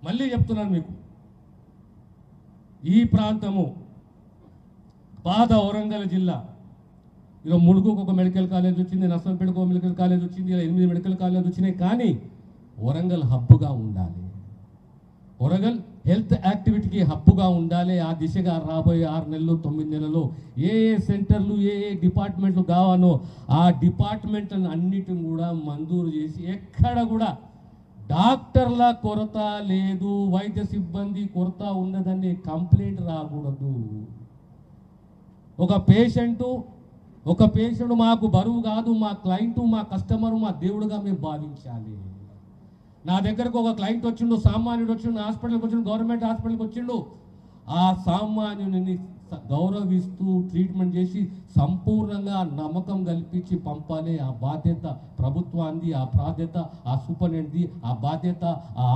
మళ్ళీ చెప్తున్నాను మీకు, ఈ ప్రాంతము పాత వరంగల్ జిల్లా, ఇలా ములుగుకు ఒక మెడికల్ కాలేజ్ వచ్చింది, నర్సంపేటకు ఒక మెడికల్ కాలేజ్ వచ్చింది, ఇలా 8 మెడికల్ కాలేజ్ వచ్చినాయి. కానీ వరంగల్ హబ్బుగా ఉండాలి, వరంగల్ హెల్త్ యాక్టివిటీకి హబ్బుగా ఉండాలి. ఆ దిశగా రాబోయే 6 నెలలు 9 నెలలు ఏ సెంటర్లు ఏ డిపార్ట్మెంట్లు కావాలో ఆ డిపార్ట్మెంట్లను అన్నిటిని కూడా మంజూరు చేసి ఎక్కడ కూడా డాక్టర్ల కొరత లేదు, వైద్య సిబ్బంది కొరత ఉన్నదని కంప్లైంట్ రాకూడదు. ఒక పేషెంట్ మాకు బరువు కాదు, మా క్లయింట్, మా కస్టమర్, మా దేవుడుగా మేము భావించాలి. నా దగ్గరకు ఒక క్లయింట్ వచ్చిండు, సామాన్యుడు వచ్చిండు, హాస్పిటల్కి వచ్చిండు, గవర్నమెంట్ హాస్పిటల్కి వచ్చిండు. ఆ సామాన్యుని గౌరవిస్తూ ట్రీట్మెంట్ చేసి సంపూర్ణంగా నమ్మకం కల్పించి పంపాలి. ఆ బాధ్యత ప్రభుత్వాన్ని, ఆ బాధ్యత ఆ సూపరింటెండెంట్ది, ఆ బాధ్యత ఆ